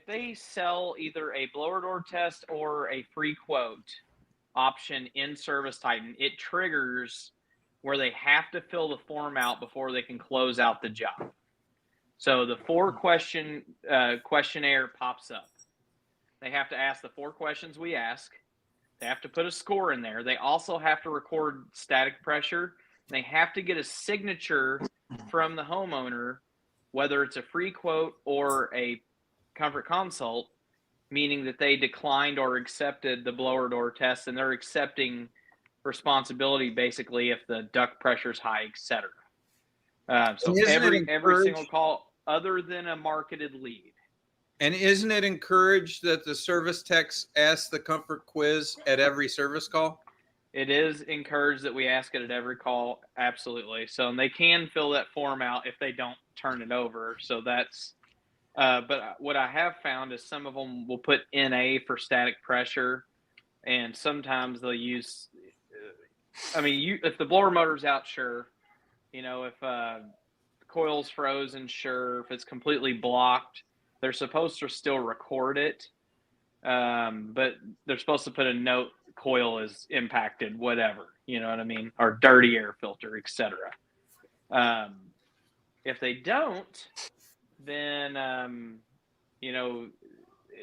they sell either a blower door test or a free quote option in Service Titan, it triggers where they have to fill the form out before they can close out the job. So the 4-question questionnaire pops up. They have to ask the 4 questions we ask. They have to put a score in there. They also have to record static pressure. They have to get a signature from the homeowner, whether it's a free quote or a comfort consult, meaning that they declined or accepted the blower door test, and they're accepting responsibility basically if the duct pressure is high, etc. So every single call other than a marketed lead. And isn't it encouraged that the service techs ask the comfort quiz at every service call? It is encouraged that we ask it at every call. Absolutely. So, and they can fill that form out if they don't turn it over. So that's, but what I have found is some of them will put NA for static pressure, and sometimes they'll use, if the blower motor's out, sure. If the coil's frozen, sure. If it's completely blocked, they're supposed to still record it, but they're supposed to put a note, coil is impacted, whatever, you know what I mean? Or dirty air filter, etc. If they don't, then,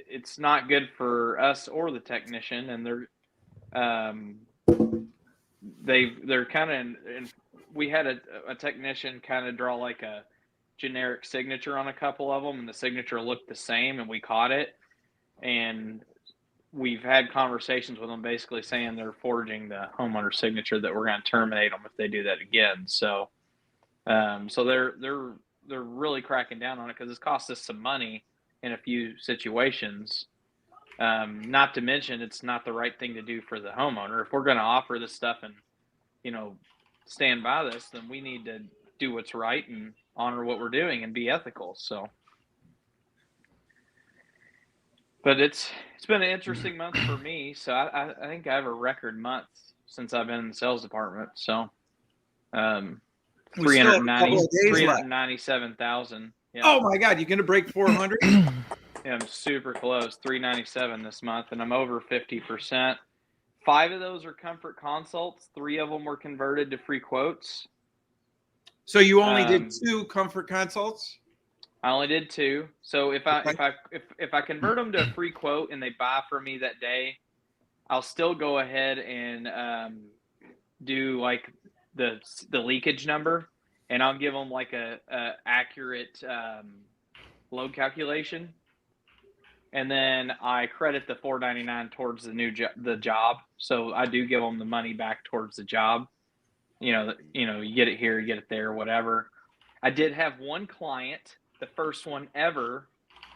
it's not good for us or the technician, and they're kind of, we had a technician kind of draw like a generic signature on a couple of them, and the signature looked the same, and we caught it, and we've had conversations with them basically saying they're forging the homeowner signature, that we're going to terminate them if they do that again. So they're really cracking down on it, because it's cost us some money in a few situations. Not to mention, it's not the right thing to do for the homeowner. If we're going to offer this stuff and stand by this, then we need to do what's right and honor what we're doing and be ethical. So, but it's been an interesting month for me. So I think I have a record month since I've been in the sales department. So 397,000. Yeah. Oh my God, you're going to break 400? Yeah, I'm super close. 397 this month, and I'm over 50%. 5 of those are comfort consults. 3 of them were converted to free quotes. So you only did 2 comfort consults? I only did 2. So if I convert them to a free quote and they buy for me that day, I'll still go ahead and do like the leakage number, and I'll give them like a accurate load calculation, and then I credit the $499 towards the job. So I do give them the money back towards the job. You get it here, you get it there, whatever. I did have one client, the first one ever,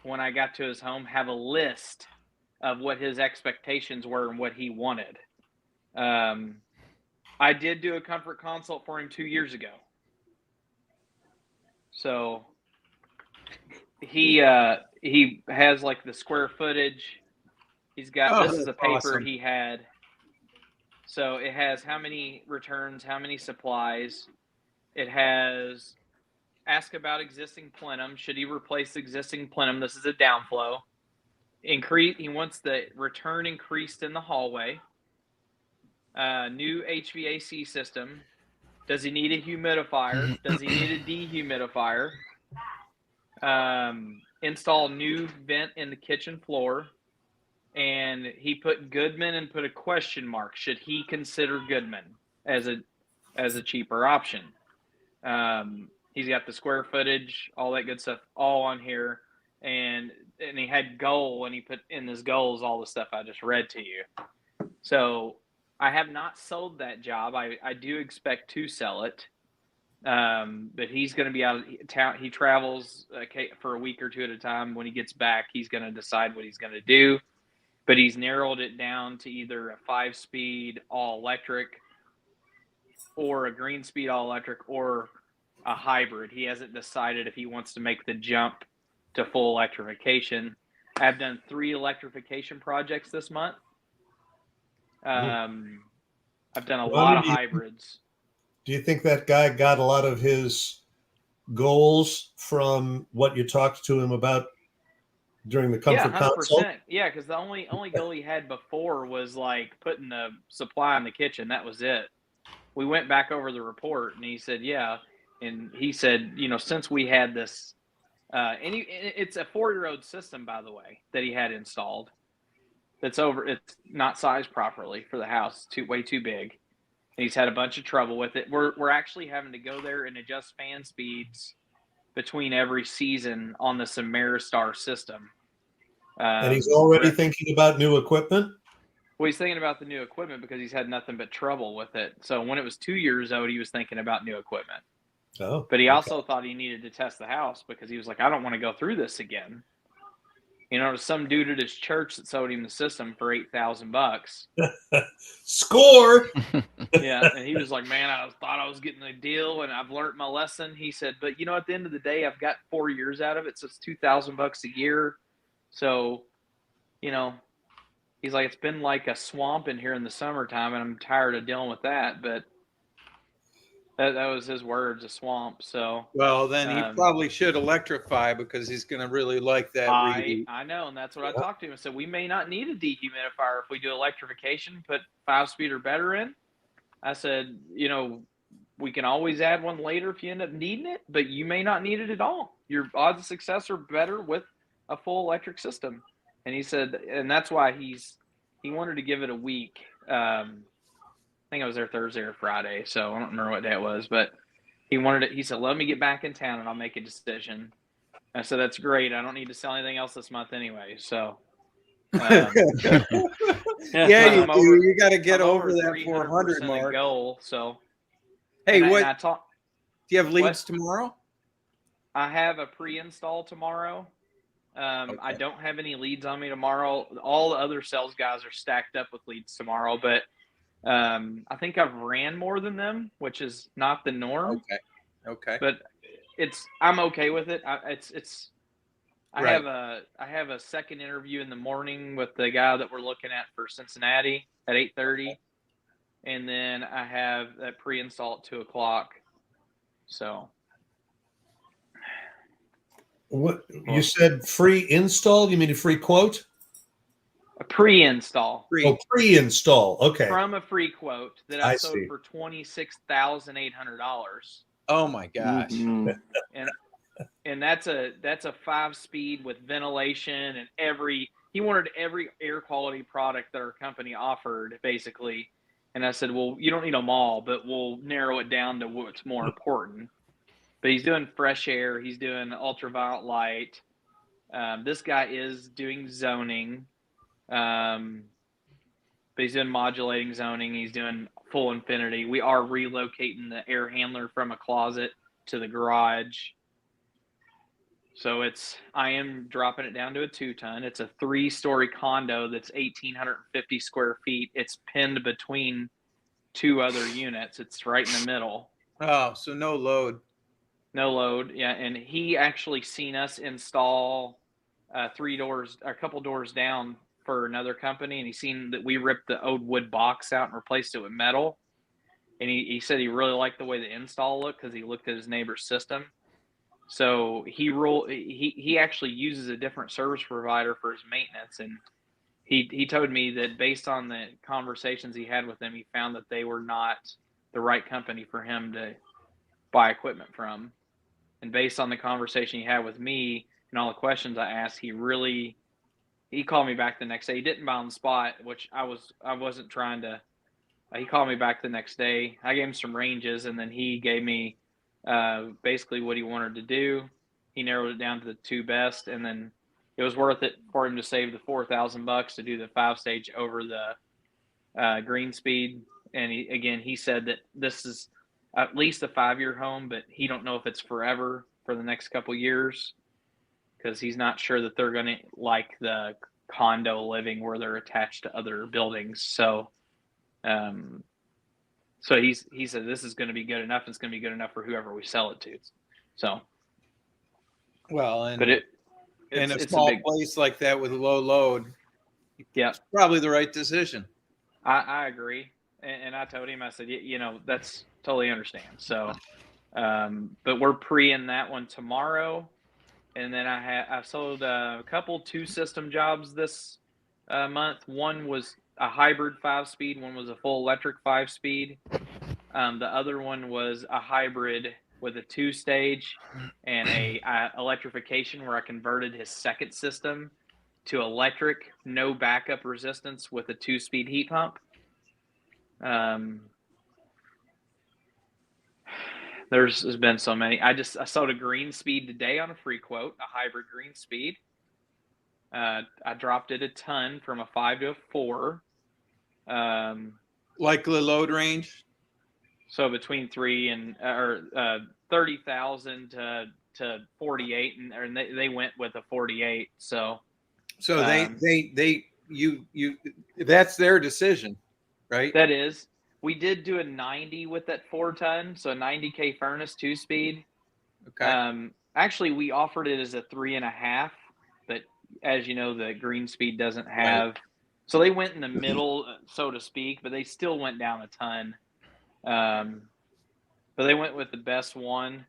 when I got to his home, have a list of what his expectations were and what he wanted. I did do a comfort consult for him 2 years ago. So he has like the square footage. He's got, this is a paper awesome. He had. So it has how many returns, how many supplies. It has ask about existing plenum. Should he replace existing plenum? This is a downflow. He wants the return increased in the hallway. New HVAC system. Does he need a humidifier? Does he need a dehumidifier? Install new vent in the kitchen floor. And he put Goodman and put a question mark. Should he consider Goodman as a cheaper option? He's got the square footage, all that good stuff, all on here. And he had goal, and he put in his goals all the stuff I just read to you. So I have not sold that job. I do expect to sell it. But he's going to be out of town. He travels for a week or 2 at a time. When he gets back, he's going to decide what he's going to do. But he's narrowed it down to either a 5-speed all-electric or a greenspeed all-electric or a hybrid. He hasn't decided if he wants to make the jump to full electrification. I've done 3 electrification projects this month. I've done a lot of hybrids. Do you think that guy got a lot of his goals from what you talked to him about during the Yeah, comfort console? 100%. Yeah, because the only goal he had before was like putting the supply in the kitchen. That was it. We went back over the report, and he said, yeah, and he said, since we had this, it's a 4-year-old system, by the way, that he had installed. It's not sized properly for the house. Way too big. And he's had a bunch of trouble with it. We're actually having to go there and adjust fan speeds between every season on the Ameristar system. And he's already thinking about new equipment? Well, he's thinking about the new equipment because he's had nothing but trouble with it. So when it was 2 years old, he was thinking about new equipment. Oh, but he also thought he needed to test the house because he was like, I don't want to go through this again. There's some dude at his church that sold him the system for $8,000. Score! Yeah, and he was like, man, I thought I was getting a deal, and I've learned my lesson. He said, but at the end of the day, I've got 4 years out of it, so it's $2,000 a year. So, he's like, it's been like a swamp in here in the summertime, and I'm tired of dealing with that. But that was his words, a swamp. So, well, then he probably should electrify because he's going to really like that. I know, and that's what I talked to him. I said, we may not need a dehumidifier if we do electrification, put 5-speed or better in. I said, we can always add one later if you end up needing it, but you may not need it at all. Your odds of success are better with a full electric system. And he said, and that's why he wanted to give it a week. I think I was there Thursday or Friday, so I don't remember what day it was, but he said, let me get back in town and I'll make a decision. I said, that's great. I don't need to sell anything else this month anyway. So, yeah, you do. You got to get over that 400 mark. Goal. So, hey, do you have leads tomorrow? I have a pre-install tomorrow. Okay. I don't have any leads on me tomorrow. All the other sales guys are stacked up with leads tomorrow, but I think I've ran more than them, which is not the norm. Okay. But I'm okay with it. I have a second interview in the morning with the guy that we're looking at for Cincinnati at 8:30, and then I have that pre-install at 2:00. So. What you said? Free install? You mean a free quote? A pre-install. Oh, pre-install. Okay. From a free quote that I sold for $26,800. Oh my gosh! Mm-hmm. and that's a 5-speed with ventilation and he wanted every air quality product that our company offered basically. And I said, well, you don't need them all, but we'll narrow it down to what's more important. But he's doing fresh air. He's doing ultraviolet light. This guy is doing zoning. But he's doing modulating zoning. He's doing full infinity. We are relocating the air handler from a closet to the garage. So I am dropping it down to a 2-ton. It's a 3-story condo that's 1,850 square feet. It's pinned between 2 other units. It's right in the middle. Oh, so no load. No load, yeah. And he actually seen us install 3 doors, a couple doors down for another company, and he seen that we ripped the old wood box out and replaced it with metal. And he said he really liked the way the install looked because he looked at his neighbor's system. So he actually uses a different service provider for his maintenance, and he told me that based on the conversations he had with them, he found that they were not the right company for him to buy equipment from. And based on the conversation he had with me and all the questions I asked, he called me back the next day. He didn't buy on the spot, which I wasn't trying to. He called me back the next day. I gave him some ranges, and then he gave me basically what he wanted to do. He narrowed it down to the 2 best, and then it was worth it for him to save the $4,000 to do the 5-stage over the greenspeed. And he said that this is at least a 5-year home, but he don't know if it's forever for the next couple years because he's not sure that they're going to like the condo living where they're attached to other buildings. So, he said this is going to be good enough. It's going to be good enough for whoever we sell it to. So, well, and but in a small place like that with low load, yeah, it's probably the right decision. I agree. And I told him, I said, that's totally understand. So, but we're pre-ing that one tomorrow. and then I sold a couple 2-system jobs this month. One was a hybrid 5-speed. One was a full electric 5-speed. The other one was a hybrid with a 2-stage and a electrification, where I converted his second system to electric, no backup resistance, with a 2-speed heat pump. There's been so many. I sold a greenspeed today on a free quote, a hybrid greenspeed. I dropped it a ton from a 5 to a 4. Likely load range? So between 30,000 to 48, and they went with a 48. So that's their decision, right? that is. We did do a 90 with that 4-ton, so a 90K furnace 2-speed. Okay. Actually, we offered it as a 3.5, but as you know, the greenspeed doesn't have. Right. So they went in the middle, so to speak, but they still went down a ton. But they went with the best one.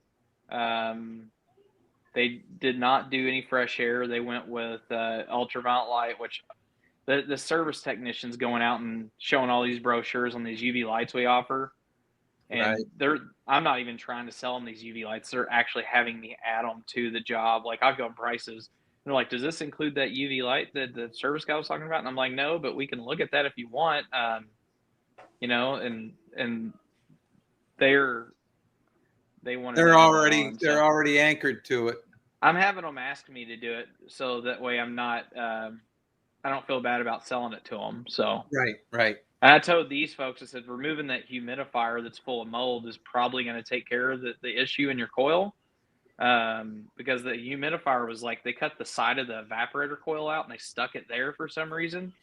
They did not do any fresh air. They went with ultraviolet light, which the service technicians going out and showing all these brochures on these UV lights we offer. And I'm not even trying to sell them these UV lights. They're actually having me add them to the job. Like, I'll go on prices. They're like, does this include that UV light that the service guy was talking about? And I'm like, no, but we can look at that if you want. And they're already anchored to it. I'm having them ask me to do it, so that way I'm not I don't feel bad about selling it to them. So right. And I told these folks, I said, removing that humidifier that's full of mold is probably going to take care of the issue in your coil, because the humidifier was like, they cut the side of the evaporator coil out and they stuck it there for some reason.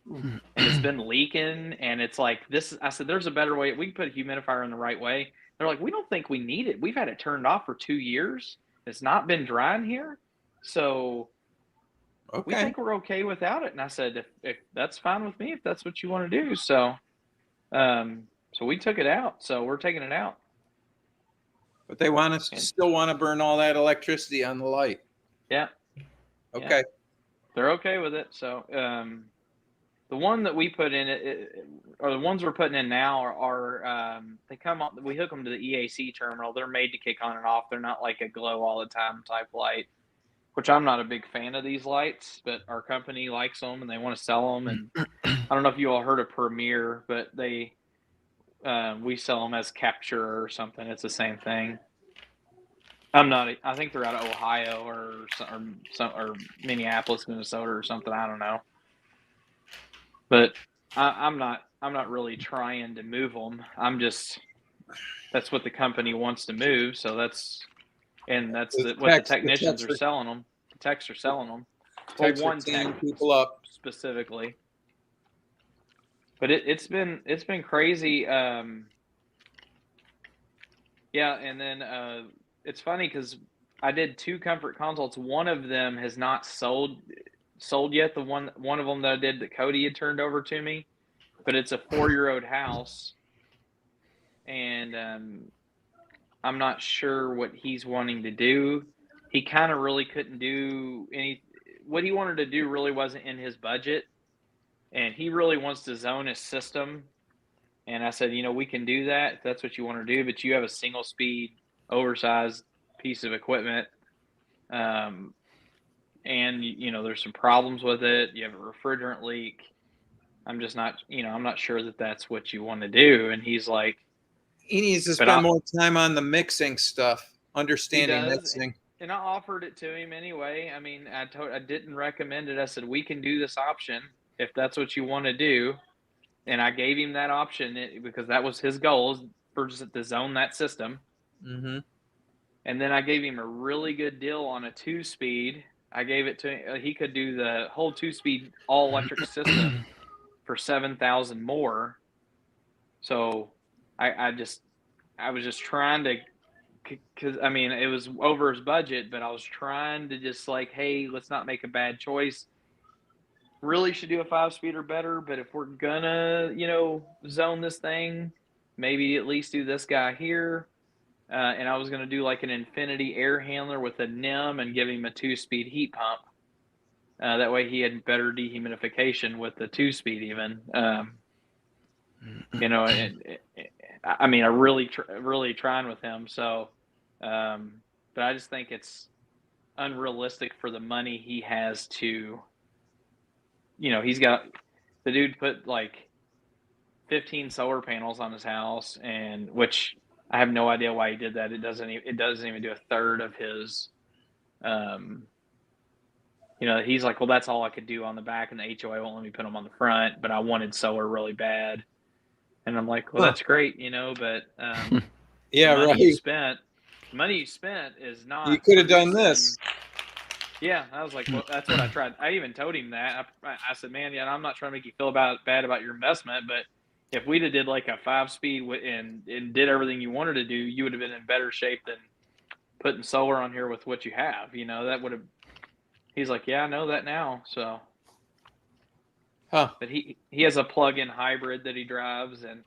And it's been leaking, and it's like this. I said, there's a better way. We can put a humidifier in the right way. They're like, we don't think we need it. We've had it turned off for 2 years. It's not been dry in here. So we think we're okay without it. And I said, if that's fine with me, if that's what you want to do. So, so we took it out. So we're taking it out. But they still want to burn all that electricity on the light. Yeah. Okay. Yeah. They're okay with it. So, the one that we put in or the ones we're putting in now are they come on. We hook them to the EAC terminal. They're made to kick on and off. They're not like a glow all the time type light, which I'm not a big fan of these lights, but our company likes them and they want to sell them. And I don't know if you all heard of Premier, but we sell them as Capture or something. It's the same thing. I think they're out of Ohio or Minneapolis, Minnesota or something. I don't know. But I'm not really trying to move them. That's what the company wants to move. So that's what the technicians are selling them. The techs are selling them. Well, one tech people up specifically. But it's been crazy. Yeah, and then it's funny because I did 2 comfort consults. One of them has not sold yet. The one of them that I did that Cody had turned over to me, but it's a 4-year-old house, and I'm not sure what he's wanting to do. He kind of really couldn't do what he wanted to do really wasn't in his budget, and he really wants to zone his system. And I said, we can do that if that's what you want to do, but you have a single speed, oversized piece of equipment. And there's some problems with it. You have a refrigerant leak. I'm just not, I'm not sure that that's what you want to do. And he's like, he needs to spend more time on the mixing stuff, understanding mixing. And I offered it to him anyway. I mean, I didn't recommend it. I said, we can do this option if that's what you want to do. And I gave him that option because that was his goal, to zone that system. Mm-hmm. And then I gave him a really good deal on a 2-speed. I gave it to him. He could do the whole 2-speed all electric system for $7,000 more. So I was just trying to, because I mean, it was over his budget, but I was trying to just like, hey, let's not make a bad choice. Really should do a 5-speed or better, but if we're gonna, zone this thing, maybe at least do this guy here. and I was going to do like an infinity air handler with a NIM and give him a 2-speed heat pump. That way he had better dehumidification with the 2-speed even. You know, I mean, I really trying with him. So, but I just think it's unrealistic for the money he has to, you know, the dude put like 15 solar panels on his house, and which I have no idea why he did that. It doesn't even do a third of his, you know, he's like, well, that's all I could do on the back, and the HOA won't let me put them on the front, but I wanted solar really bad. And I'm like, well, that's great, you know, but yeah, money right. money you spent is not. You could have done this. Yeah, I was like, well, that's what I tried. I even told him that. I said, man, yeah, I'm not trying to make you feel bad about your investment, but if we'd have did like a 5-speed and did everything you wanted to do, you would have been in better shape than putting solar on here with what you have. You know, that would have. He's like, yeah, I know that now. So, but he has a plug-in hybrid that he drives, and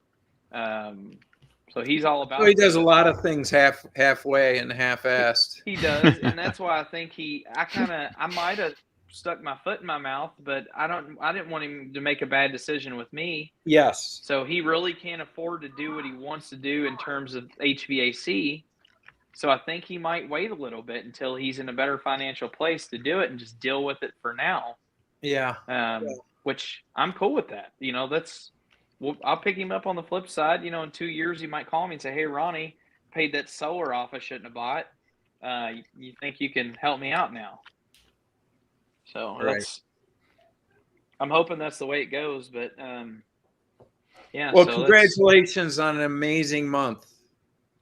so he's all about. So he does a lot of things halfway and half-assed. He does, and that's why I think I might have stuck my foot in my mouth, but I didn't want him to make a bad decision with me. Yes. So he really can't afford to do what he wants to do in terms of HVAC. So I think he might wait a little bit until he's in a better financial place to do it and just deal with it for now. Yeah. Which I'm cool with that. You know, I'll pick him up on the flip side. You know, in 2 years, he might call me and say, hey, Ronnie, paid that solar off I shouldn't have bought. You think you can help me out now? So I'm hoping that's the way it goes, but yeah. Well, so congratulations on an amazing month.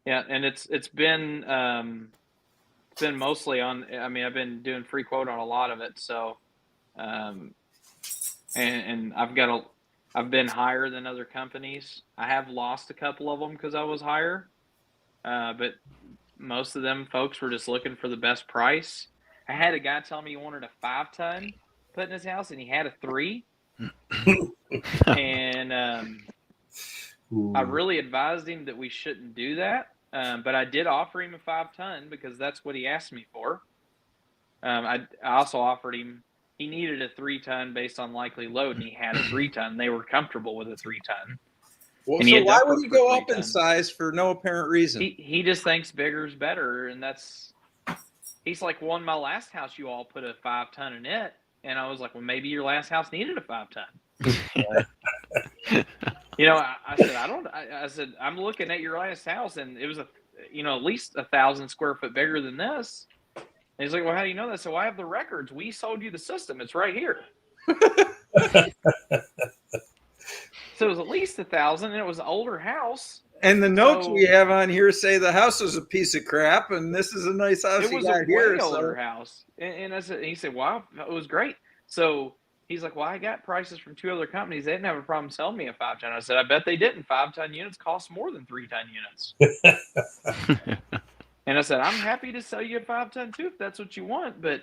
Yeah, and it's been mostly on. I mean, I've been doing free quote on a lot of it. So, and I've been higher than other companies. I have lost a couple of them because I was higher, but most of them folks were just looking for the best price. I had a guy tell me he wanted a 5-ton put in his house, and he had a 3. And I really advised him that we shouldn't do that. But I did offer him a 5-ton because that's what he asked me for. I also offered him, he needed a 3-ton based on likely load, and he had a 3-ton. They were comfortable with a 3-ton. Well, so why would he go up in size for no apparent reason? He just thinks bigger is better, and he's like, well, in my last house, you all put a 5-ton in it. And I was like, well, maybe your last house needed a 5-ton. You know, I said, I'm looking at your last house, and it was at least 1,000 square foot bigger than this. And he's like, well, how do you know that? So I have the records. We sold you the system. It's right here. So it was at least 1,000, and it was an older house. And the notes we have on here say the house was a piece of crap, and this is a nice house. It was a way older house. And he said, wow, it was great. So he's like, well, I got prices from 2 other companies. They didn't have a problem selling me a 5-ton. I said, I bet they didn't. 5-ton units cost more than 3-ton units. And I said, I'm happy to sell you a 5-ton too if that's what you want. But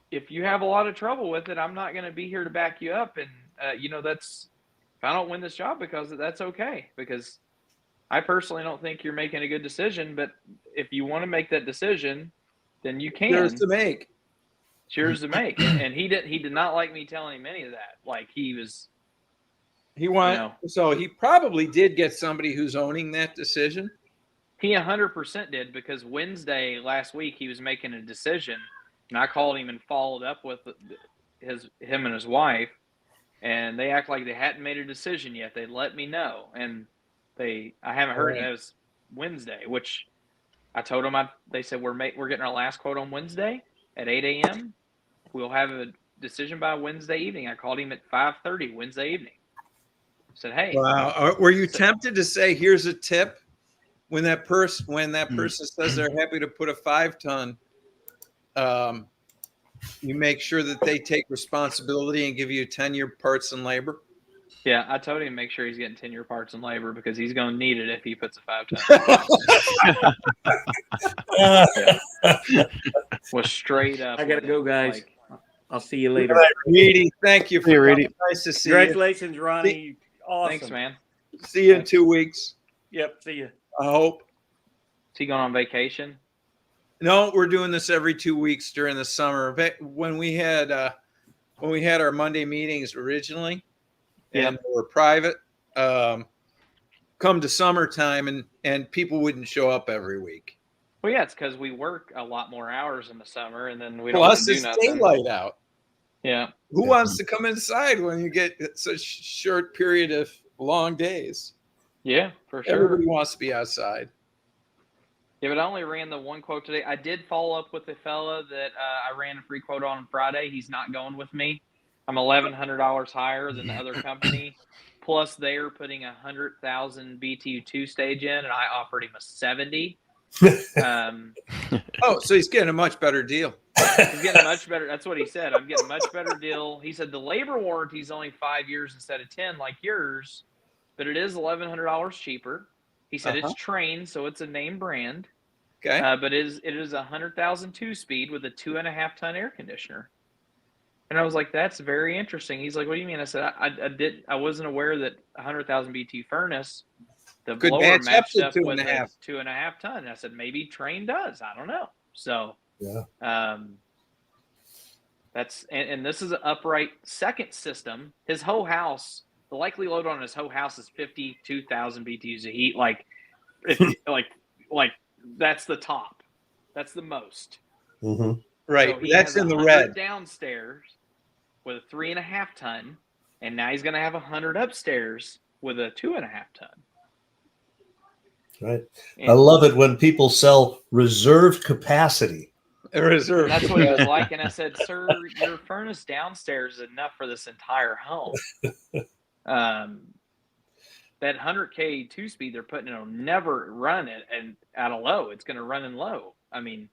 if you have a lot of trouble with it, I'm not going to be here to back you up. And, if I don't win this job because of that's okay. Because I personally don't think you're making a good decision. But if you want to make that decision, then you can. Yours to make. It's yours to make. And he did not like me telling him any of that. Like so he probably did get somebody who's owning that decision. He 100% did, because Wednesday last week he was making a decision, and I called him and followed up with him and his wife, and they act like they hadn't made a decision yet. They let me know, and I haven't heard it. It was Wednesday, which I told them they said we're getting our last quote on Wednesday at 8 a.m. We'll have a decision by Wednesday evening. I called him at 5:30 Wednesday evening. I said, hey. Wow. Were you tempted to say, here's a tip? When that person says they're happy to put a 5-ton, you make sure that they take responsibility and give you 10-year parts and labor? Yeah, I told him to make sure he's getting 10-year parts and labor, because he's going to need it if he puts a 5-ton. Was straight up. I got to go, guys. I'll see you later. Right, Reedy, thank you. Nice to see you. Congratulations, Ronnie. Awesome. Thanks, man. See you in 2 weeks. Yep, see you. I hope. Is he going on vacation? No, we're doing this every 2 weeks during the summer. When we had our Monday meetings originally, and they were private, come to summertime and people wouldn't show up every week. Well, yeah, it's because we work a lot more hours in the summer, and then we don't Plus, do it's nothing. daylight out. Yeah. Who wants to come inside when you get such short period of long days? Yeah, for sure. Everybody wants to be outside. Yeah, but I only ran the one quote today. I did follow up with a fella that I ran a free quote on Friday. He's not going with me. I'm $1,100 higher than the other company. Plus, they are putting 100,000 BTU 2-stage in, and I offered him a 70. Oh, so he's getting a much better deal. He's getting a much better. That's what he said. I'm getting a much better deal. He said the labor warranty is only 5 years instead of 10, like yours, but it is $1,100 cheaper. He said it's Train, so it's a name brand. Okay. But it is 100,000 2-speed with a 2.5-ton air conditioner. And I was like, that's very interesting. He's like, what do you mean? I said, I wasn't aware that 100,000 BTU furnace, the Could blower match up matched to up 2.5. with a 2.5 ton. And I said, maybe Train does. I don't know. So, that's and this is an upright second system. His whole house, the likely load on his whole house is 52,000 BTUs of heat. Like, like that's the top. That's the most. Mm-hmm. Right. So That's in the red. Downstairs with a 3.5 ton, and now he's going to have 100 upstairs with a 2.5 ton. Right. And I love it when people sell reserved capacity. Reserve. that's what he was like. And I said, sir, your furnace downstairs is enough for this entire home. That 100K 2-speed they're putting in will never run it and at a low. It's going to run in low. I mean,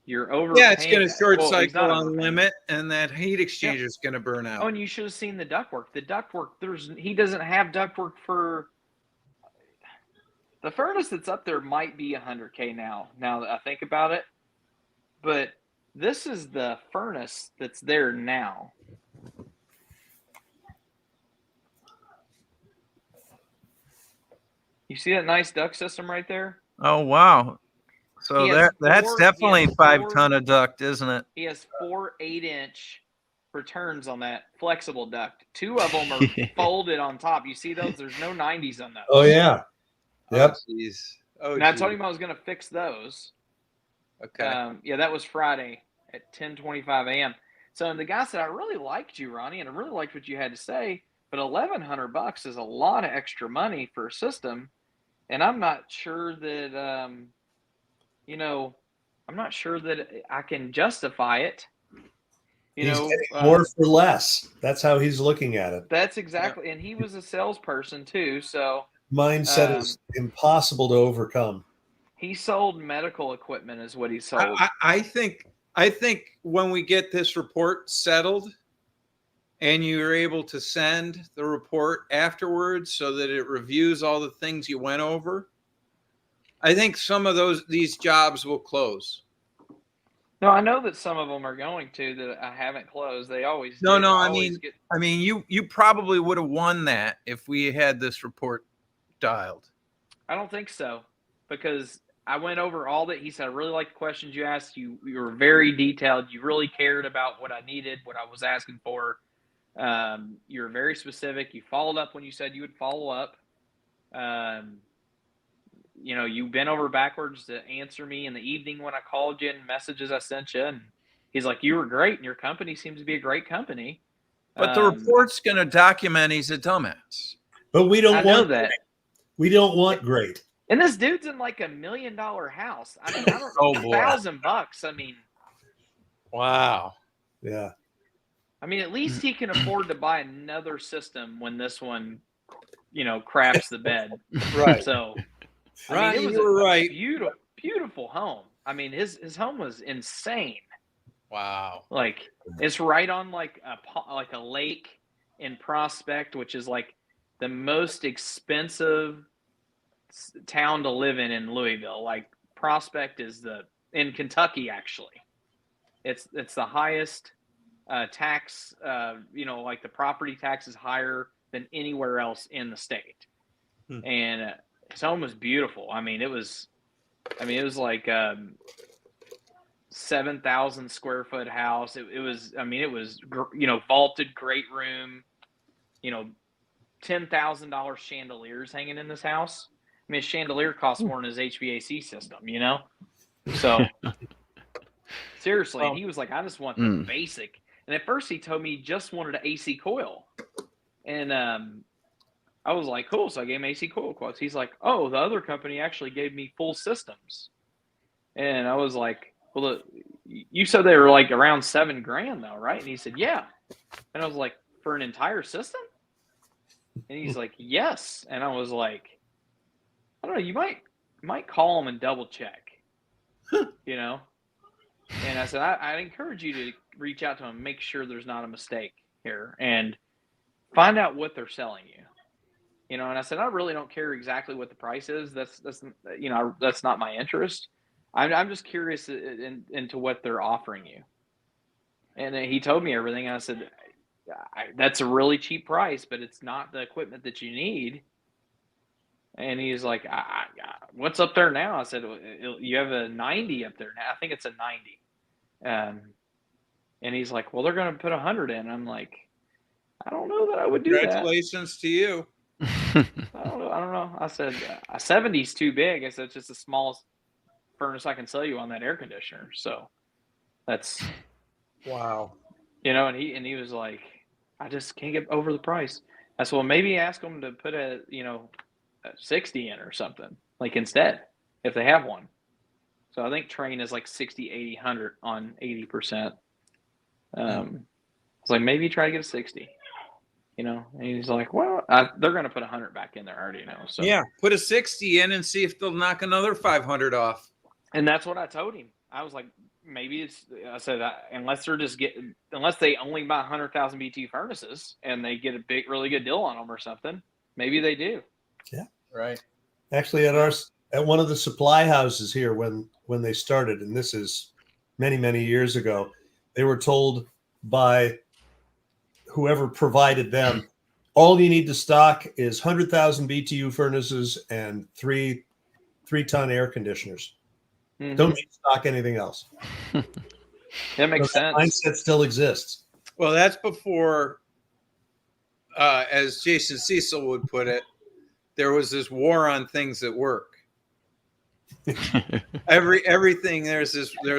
you're overpaying. Yeah, it's going to short he's cycle not on overpaying. limit, and that heat exchanger is going to burn out. Oh, and you should have seen the ductwork. The ductwork, he doesn't have ductwork for the furnace that's up there. Might be 100K now that I think about it, but this is the furnace that's there now. You see that nice duct system right there? Oh, wow. So that's definitely 5-ton of duct, isn't it? He has 4 8-inch returns on that flexible duct. 2 of them are folded on top. You see those? There's no 90s on those. Oh, yeah. Yep. Oh, and I told him I was going to fix those. Okay. Yeah, that was Friday at 10:25 a.m. So the guy said, I really liked you, Ronnie, and I really liked what you had to say, but $1,100 is a lot of extra money for a system, and I'm not sure that I'm not sure that I can justify it. He's getting more for less. That's how he's looking at it. That's exactly, and he was a salesperson too, so mindset is impossible to overcome. He sold medical equipment, is what he sold. I think when we get this report settled, and you're able to send the report afterwards, so that it reviews all the things you went over, I think some of these jobs will close. No, I know that some of them are going to that I haven't closed. They always do. I mean, you probably would have won that if we had this report dialed. I don't think so, because I went over all that. He said, I really like the questions you asked. You were very detailed. You really cared about what I needed, what I was asking for. You were very specific. You followed up when you said you would follow up. You bent over backwards to answer me in the evening when I called you and messages I sent you. And he's like, you were great, and your company seems to be a great company. But the report's going to document he's a dumbass. But we don't want that. We don't want great. And this dude's in like $1 million house. I mean, I don't know, $1,000. I mean, wow. Yeah. I mean, at least he can afford to buy another system when this one, craps the bed. Right. So, Right, it was you were right. Beautiful, beautiful home. I mean, his home was insane. Wow. Like, it's right on like a lake in Prospect, which is like the most expensive town to live in Louisville. Like, Prospect is in Kentucky, actually. It's the highest tax. Like the property tax is higher than anywhere else in the state. And his home was beautiful. I mean, it was I mean, it was like 7,000 square foot house. It was, I mean, it was, vaulted, great room, $10,000 chandeliers hanging in this house. I mean, a chandelier costs more than his HVAC system, So seriously, he was like, I just want the basic. And at first he told me he just wanted an AC coil. And I was like, cool. So I gave him AC coil quotes. He's like, oh, the other company actually gave me full systems. And I was like, well, you said they were like around $7,000 though, right? And he said, yeah. And I was like, for an entire system? And he's like, yes. And I was like, I don't know, you might call him and double check, And I said, I'd encourage you to reach out to him, make sure there's not a mistake here, and find out what they're selling you. And I said, I really don't care exactly what the price is. That's not my interest. I'm just curious into what they're offering you. And he told me everything. And I said, that's a really cheap price, but it's not the equipment that you need. And he's like, what's up there now? I said, you have a 90 up there now. I think it's a 90. And he's like, well, they're going to put 100 in. I'm like, I don't know that I would do that. Congratulations to you. I don't know. I said, a 70 is too big. I said, it's just the smallest furnace I can sell you on that air conditioner. So that's Wow. And he was like, I just can't get over the price. I said, well, maybe ask them to put a 60 in or something, like instead, if they have one. So I think Train is like 60, 80, 100 on 80%. It's like, maybe try to get a 60, and he's like, well, they're going to put 100 back in there, I already know. So yeah, put a 60 in and see if they'll knock another 500 off. And that's what I told him. I was like, maybe I said, unless they only buy 100,000 BTU furnaces and they get a really good deal on them or something, maybe they do. Yeah. Right. Actually, at one of the supply houses here, when they started, and this is many, many years ago, they were told by whoever provided them, all you need to stock is 100,000 BTU furnaces and 3-ton air conditioners. Mm-hmm. Don't need to stock anything else. That makes sense. Mindset still exists. Well, that's before, as Jason Cecil would put it, there was this war on things that work. Everything there's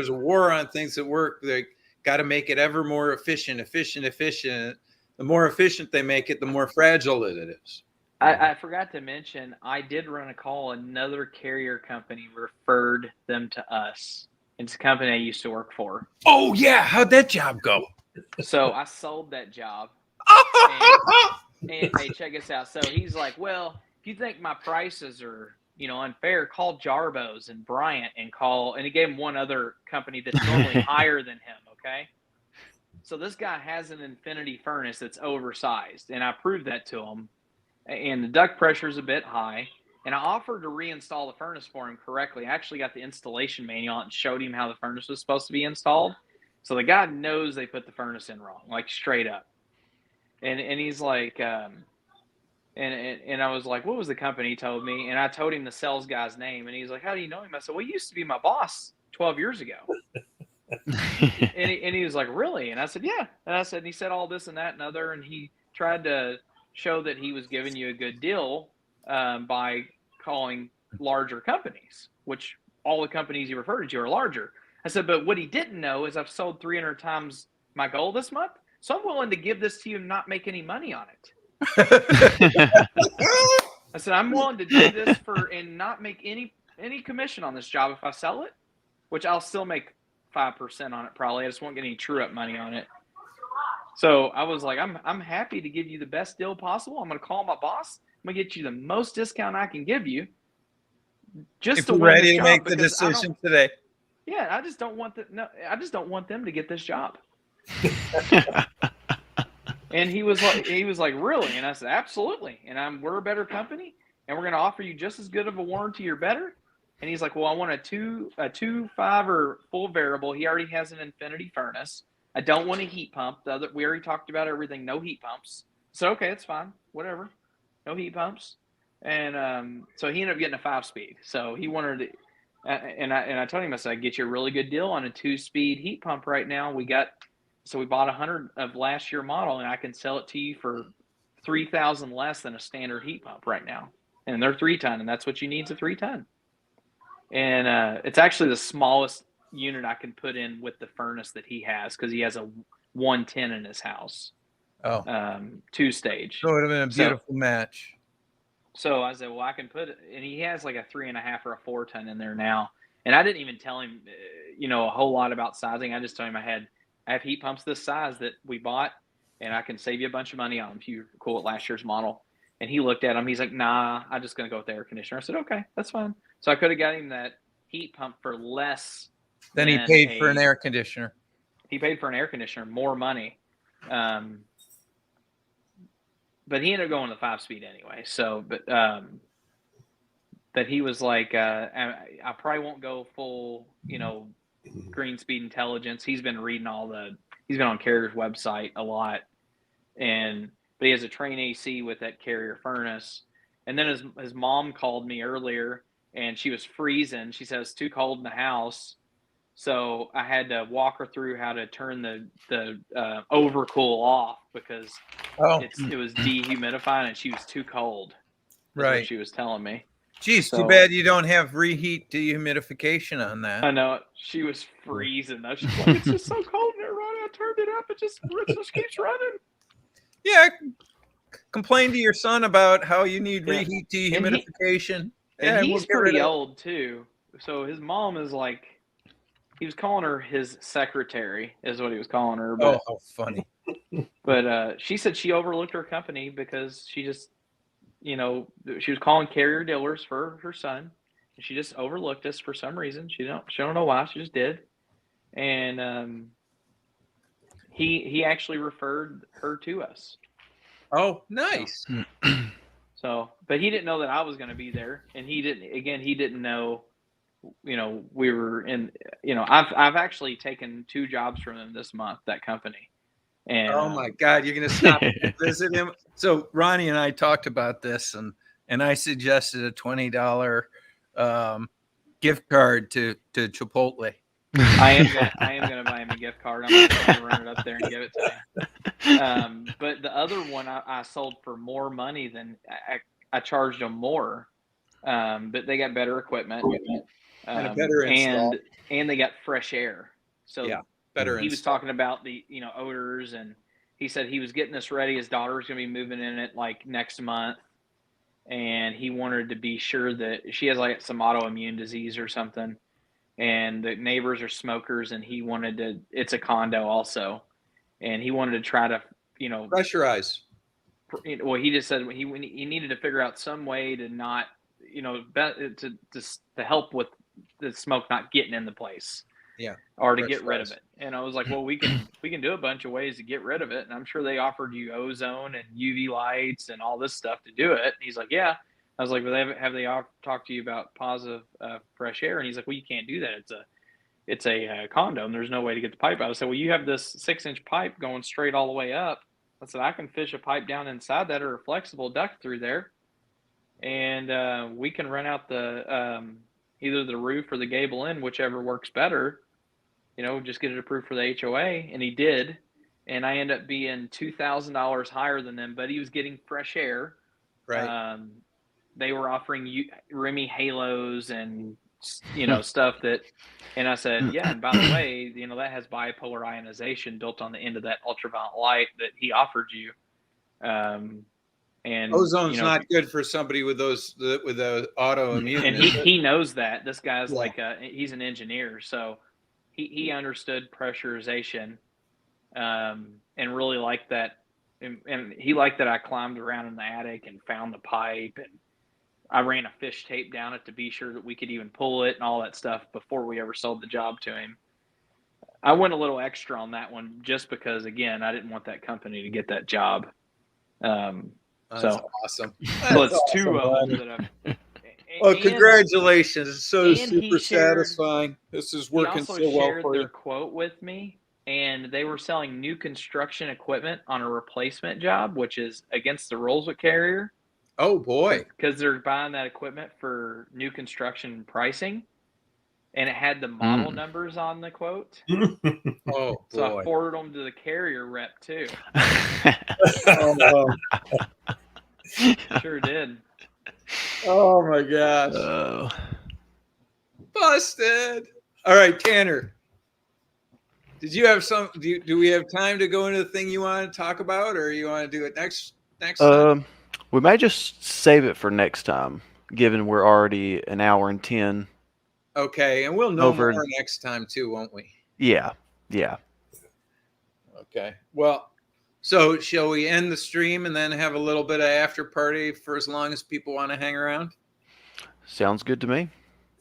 a war on things that work. They got to make it ever more efficient. The more efficient they make it, the more fragile it is. I forgot to mention, I did run a call. Another carrier company referred them to us. It's a company I used to work for. Oh yeah, how'd that job go? So I sold that job. And hey, check us out. So he's like, well, if you think my prices are unfair, call Jarbo's and Bryant and he gave him one other company that's normally higher than him. Okay. So this guy has an infinity furnace that's oversized, and I proved that to him. And the duct pressure is a bit high. And I offered to reinstall the furnace for him correctly. I actually got the installation manual and showed him how the furnace was supposed to be installed. So the guy knows they put the furnace in wrong, like straight up. And he's like, and I was like, what was the company? He told me, and I told him the sales guy's name, and he's like, how do you know him? I said, well, he used to be my boss 12 years ago. and he was like, really? And I said, yeah. And he said all this and that and other, and he tried to show that he was giving you a good deal by calling larger companies, which all the companies he referred to are larger. I said, but what he didn't know is I've sold 300 times my goal this month, so I'm willing to give this to you and not make any money on it. I said, I'm willing to do this and not make any commission on this job if I sell it, which I'll still make 5% on it probably. I just won't get any true up money on it. So I was like, I'm happy to give you the best deal possible. I'm going to call my boss. I'm going to get you the most discount I can give you. Just if to you're win ready the to make the decision today. Yeah, I just don't want them to get this job. And he was like, really? And I said, absolutely. And we're a better company, and we're going to offer you just as good of a warranty or better. And he's like, well, I want a 2.5 or full variable. He already has an infinity furnace. I don't want a heat pump. We already talked about everything. No heat pumps. So okay, it's fine. Whatever. No heat pumps. And so he ended up getting a 5-speed. So he wanted And I told him, I said, I get you a really good deal on a 2-speed heat pump right now. We bought 100 of last year model, and I can sell it to you for $3,000 less than a standard heat pump right now. And they're 3-ton, and that's what you need is a 3-ton. And it's actually the smallest unit I can put in with the furnace that he has, because he has a 110 in his house. Oh, 2-stage. so it would have been a beautiful match. So I said, well, I can put it, and he has like a 3.5 or a 4-ton in there now. And I didn't even tell him, a whole lot about sizing. I just told him I have heat pumps this size that we bought, and I can save you a bunch of money on them if you're cool with last year's model. And he looked at them. He's like, nah, I'm just going to go with the air conditioner. I said, okay, that's fine. So I could have got him that heat pump for less. Then he paid for an air conditioner. He paid for an air conditioner, more money. But he ended up going to 5-speed anyway. So, but he was like, I probably won't go full, greenspeed intelligence. He's been reading he's been on Carrier's website a lot, but he has a Train AC with that Carrier furnace. And then his mom called me earlier, and she was freezing. She said it's too cold in the house. So I had to walk her through how to turn the overcool off, because it was dehumidifying and she was too cold. Right. What she was telling me. Geez, too bad you don't have reheat dehumidification on that. I know. She was freezing though. She's like, it's just so cold in there, Ronnie. I turned it up. It just keeps running. Yeah. Complain to your son about how you need reheat dehumidification. And he's pretty old too. So his mom is like, he was calling her his secretary, is what he was calling her. But, how funny. But she said she overlooked her company because she just, she was calling Carrier dealers for her son. And she just overlooked us for some reason. She don't know why. She just did. And he actually referred her to us. Oh, nice. So, but he didn't know that I was going to be there. And he didn't know, we were in, I've actually taken 2 jobs from them this month, that company. And oh my God, you're going to stop and visit him. So Ronnie and I talked about this, and I suggested a $20 gift card to Chipotle. I am going to buy him a gift card. I'm going to run it up there and give it to him. But the other one I sold for more money than I charged them more. But they got better equipment. And a better install. And they got fresh air. So better. He was talking about the odors, and he said he was getting this ready. His daughter was going to be moving in it like next month, and he wanted to be sure that she has like some autoimmune disease or something, and the neighbors are smokers, and he wanted to. It's a condo also, and he wanted to try to pressurize. Well, he just said he needed to figure out some way to not to help with the smoke not getting in the place, or to get rid of it. And I was like, well, we can do a bunch of ways to get rid of it, and I'm sure they offered you ozone and UV lights and all this stuff to do it. And he's like, yeah. I was like, well, have they talked to you about positive fresh air? And he's like, well, you can't do that. It's a condo, and there's no way to get the pipe out. I said, well, you have this 6-inch pipe going straight all the way up. I said, I can fish a pipe down inside that, or a flexible duct through there, and we can run out the either the roof or the gable end, whichever works better. Just get it approved for the HOA. And he did, and I ended up being $2,000 higher than them, but he was getting fresh air. Right. They were offering Remy halos and stuff that, and I said, yeah, and by the way, that has bipolar ionization built on the end of that ultraviolet light that he offered you. And ozone's not good for somebody with the autoimmune. And he knows that. This guy's he's an engineer, so he understood pressurization, and really liked that. And he liked that I climbed around in the attic and found the pipe, and I ran a fish tape down it to be sure that we could even pull it and all that stuff before we ever sold the job to him. I went a little extra on that one just because, again, I didn't want that company to get that job. That's awesome. So it's awesome, 2 of them that I've. Congratulations! It's so super satisfying. This is working so well for you. He also shared their quote with me, and they were selling new construction equipment on a replacement job, which is against the rules with Carrier. Oh boy! Because they're buying that equipment for new construction pricing, and it had the model numbers on the quote. Oh So I boy. forwarded them to the carrier rep too. Oh, Sure did. oh my gosh. Oh. Busted. All right, Tanner. Did you have some? Do we have time to go into the thing you want to talk about, or you want to do it next time? We may just save it for next time, given we're already an hour and 10. Okay, and we'll know more next time too, won't we? Yeah. Yeah. Okay. Well, so shall we end the stream and then have a little bit of after party for as long as people want to hang around? Sounds good to me.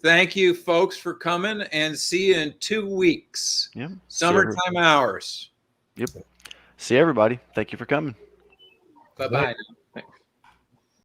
Thank you, folks, for coming, and see you in 2 weeks. Yep. Summertime hours. Yep. See everybody. Thank you for coming. Bye-bye.